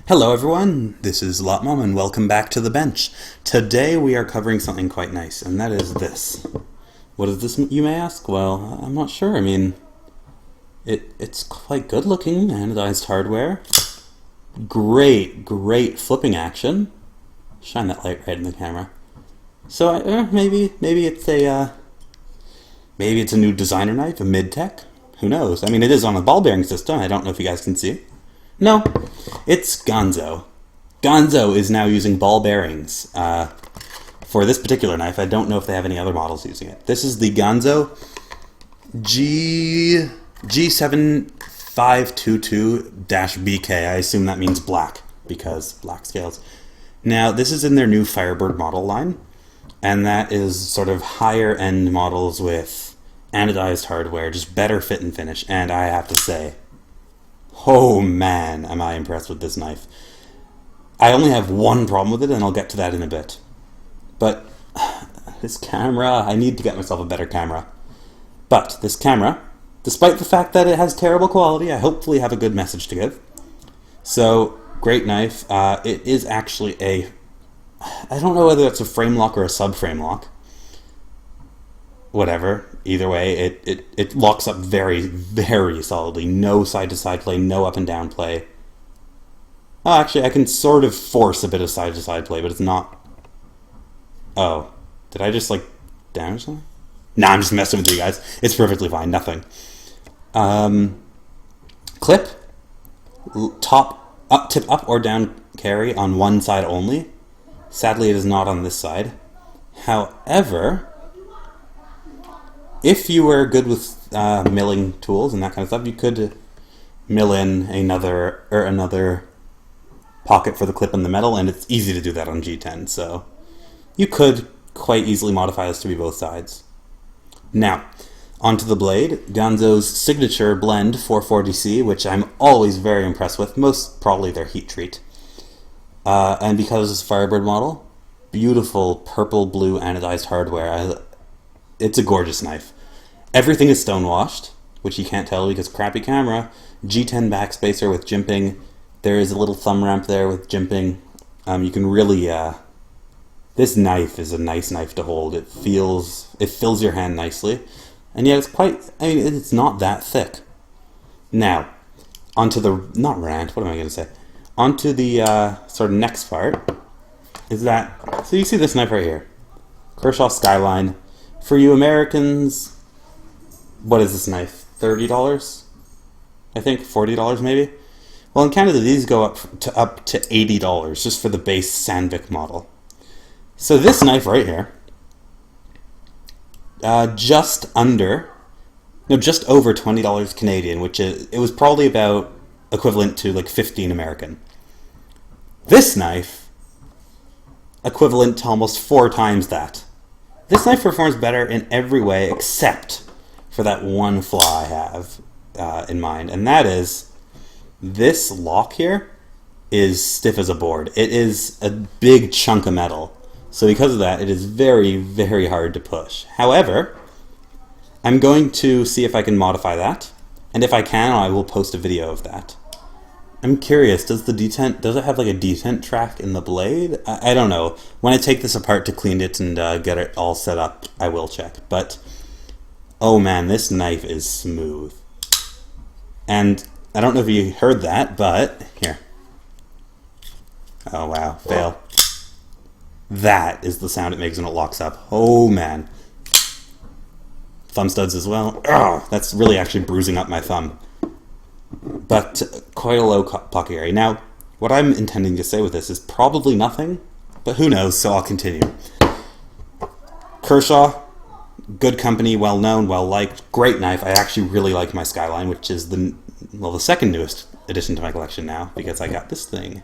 Hello everyone, this is Lotmom and welcome back to the bench. Today we are covering something quite nice, and that is this. What is this, you may ask? Well, I'm not sure. I mean, it's quite good looking, anodized hardware. Great flipping action. Shine that light right in the camera. So maybe it's a new designer knife, a mid-tech. Who knows? I mean, it is on a ball bearing system. I don't know if you guys can see. No, it's Ganzo. Ganzo is now using ball bearings for this particular knife. I don't know if they have any other models using it. This is the Ganzo G7522-BK. I assume that means black, because black scales. Now, this is in their new Firebird model line, and that is sort of higher end models with anodized hardware, just better fit and finish, and I have to say, oh man, am I impressed with this knife. I only have one problem with it, and I'll get to that in a bit. But this camera, I need to get myself a better camera. But this camera, despite the fact that it has terrible quality, I hopefully have a good message to give. So, great knife. It is actually I don't know whether it's a frame lock or a sub-frame lock. Whatever, either way, it locks up very solidly. No side-to-side play, no up and down play. Oh, actually, I can sort of force a bit of side-to-side play, but it's not... Oh, did I just, damage something? Nah, I'm just messing with you guys. It's perfectly fine, nothing. Clip, tip up or down carry on one side only. Sadly, it is not on this side. However, if you were good with milling tools and that kind of stuff, you could mill in another pocket for the clip in the metal, and it's easy to do that on G10, so you could quite easily modify this to be both sides. Now, onto the blade, Ganzo's signature blend 440C, which I'm always very impressed with, most probably their heat treat. And because it's a Firebird model, beautiful purple-blue anodized hardware. It's a gorgeous knife. Everything is stonewashed, which you can't tell because crappy camera. G10 backspacer with jimping. There is a little thumb ramp there with jimping. You can really... this knife is a nice knife to hold. It fills your hand nicely. And yet it's it's not that thick. Now, onto the... Not rant, what am I going to say? Onto the sort of next part is that... So you see this knife right here. Kershaw Skyline. For you Americans, what is this knife? $30? I think $40 maybe. Well, in Canada these go up to $80 just for the base Sandvik model. So this knife right here, just over $20 Canadian, which it was probably about equivalent to like 15 American. This knife, equivalent to almost 4 times that. This knife performs better in every way except for that one flaw I have in mind, and that is this lock here is stiff as a board. It is a big chunk of metal, so because of that, it is very hard to push. However, I'm going to see if I can modify that, and if I can, I will post a video of that. I'm curious, does it have like a detent track in the blade? I don't know. When I take this apart to clean it and get it all set up, I will check. But, oh man, this knife is smooth. And I don't know if you heard that, but, here. Oh wow, fail. That is the sound it makes when it locks up. Oh man. Thumb studs as well. Oh, that's really actually bruising up my thumb. But quite a low pocket area. Now, what I'm intending to say with this is probably nothing, but who knows, so I'll continue. Kershaw, good company, well known, well liked, great knife. I actually really like my Skyline, which is the second newest addition to my collection now, because I got this thing.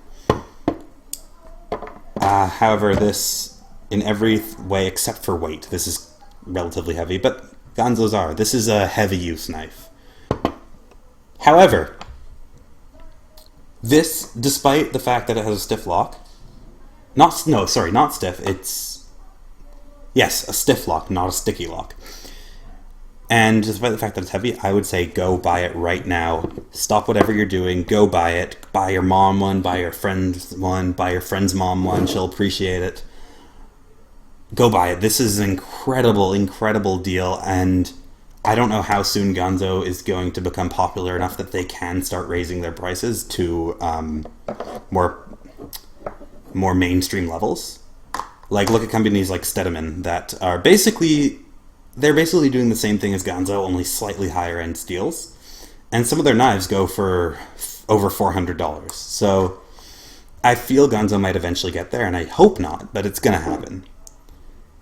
However, this, in every way except for weight, this is relatively heavy, but Ganzo's are. This is a heavy use knife. However, this, despite the fact that it has a stiff lock, not stiff, it's, yes, a stiff lock, not a sticky lock. And despite the fact that it's heavy, I would say go buy it right now. Stop whatever you're doing, go buy it. Buy your mom one, buy your friend's one, buy your friend's mom one. She'll appreciate it. Go buy it. This is an incredible, incredible deal, and I don't know how soon Ganzo is going to become popular enough that they can start raising their prices to more mainstream levels. Like, look at companies like Stedman that are basically doing the same thing as Ganzo, only slightly higher end steels. And some of their knives go for over $400. So I feel Ganzo might eventually get there, and I hope not, but it's going to happen.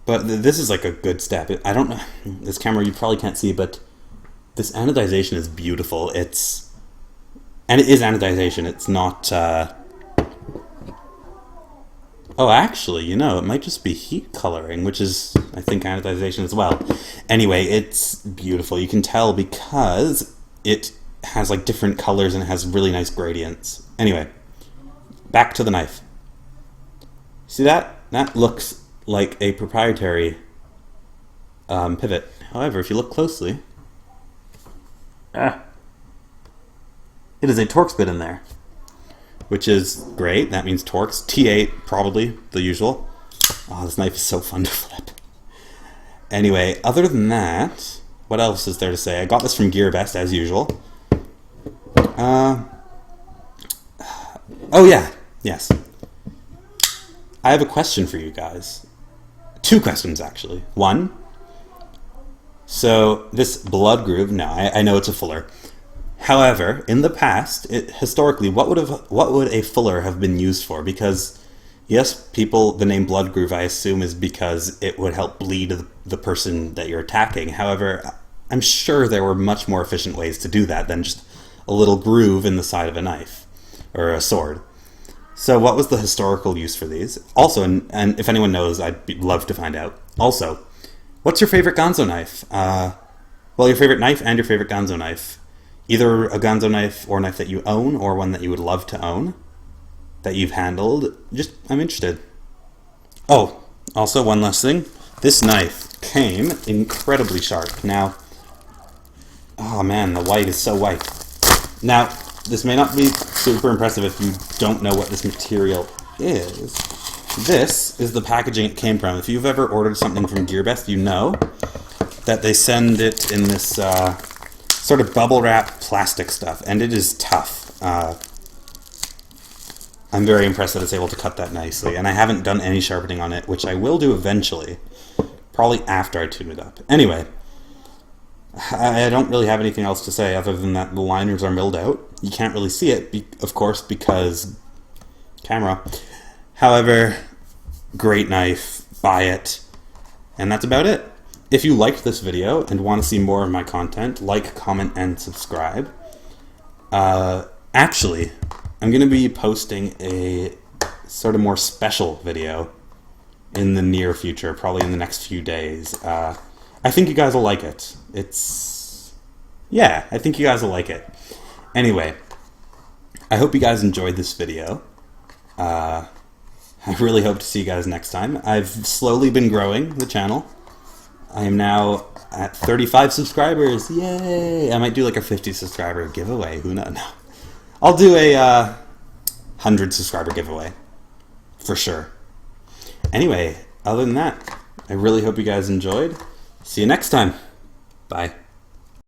But this is like a good step. I don't know, this camera you probably can't see, but this anodization is beautiful. And it is anodization. It's not... Oh, actually, you know, it might just be heat coloring, which is, I think, anodization as well. Anyway, it's beautiful. You can tell because it has, like, different colors and it has really nice gradients. Anyway, back to the knife. See that? That looks like a proprietary pivot. However, if you look closely, it is a Torx bit in there, which is great. That means Torx. T8, probably, the usual. Oh, this knife is so fun to flip. Anyway, other than that, what else is there to say? I got this from GearBest, as usual. Oh yeah, yes. I have a question for you guys. 2 questions, actually. 1, so this blood groove, no, I know it's a fuller. However, in the past, historically, what would a fuller have been used for? Because, yes, the name blood groove, I assume, is because it would help bleed the person that you're attacking. However, I'm sure there were much more efficient ways to do that than just a little groove in the side of a knife or a sword. So what was the historical use for these? Also, and if anyone knows, I'd love to find out. Also, what's your favorite Ganzo knife? Well, your favorite knife and your favorite Ganzo knife. Either a Ganzo knife or a knife that you own, or one that you would love to own, that you've handled. I'm interested. Oh, also one last thing. This knife came incredibly sharp. Now, oh man, the white is so white. Now, this may not be super impressive if you don't know what this material is. This is the packaging it came from. If you've ever ordered something from GearBest, you know that they send it in this sort of bubble wrap plastic stuff, and it is tough. I'm very impressed that it's able to cut that nicely, and I haven't done any sharpening on it, which I will do eventually, probably after I tune it up. Anyway, I don't really have anything else to say other than that the liners are milled out. You can't really see it, of course, because camera. However, great knife, buy it, and that's about it. If you liked this video and want to see more of my content, like, comment, and subscribe. Actually, I'm going to be posting a sort of more special video in the near future, probably in the next few days. I think you guys will like it. I think you guys will like it. Anyway, I hope you guys enjoyed this video. I really hope to see you guys next time. I've slowly been growing the channel. I am now at 35 subscribers. Yay! I might do like a 50 subscriber giveaway. Who knows? No. I'll do a 100 subscriber giveaway. For sure. Anyway, other than that, I really hope you guys enjoyed. See you next time. Bye.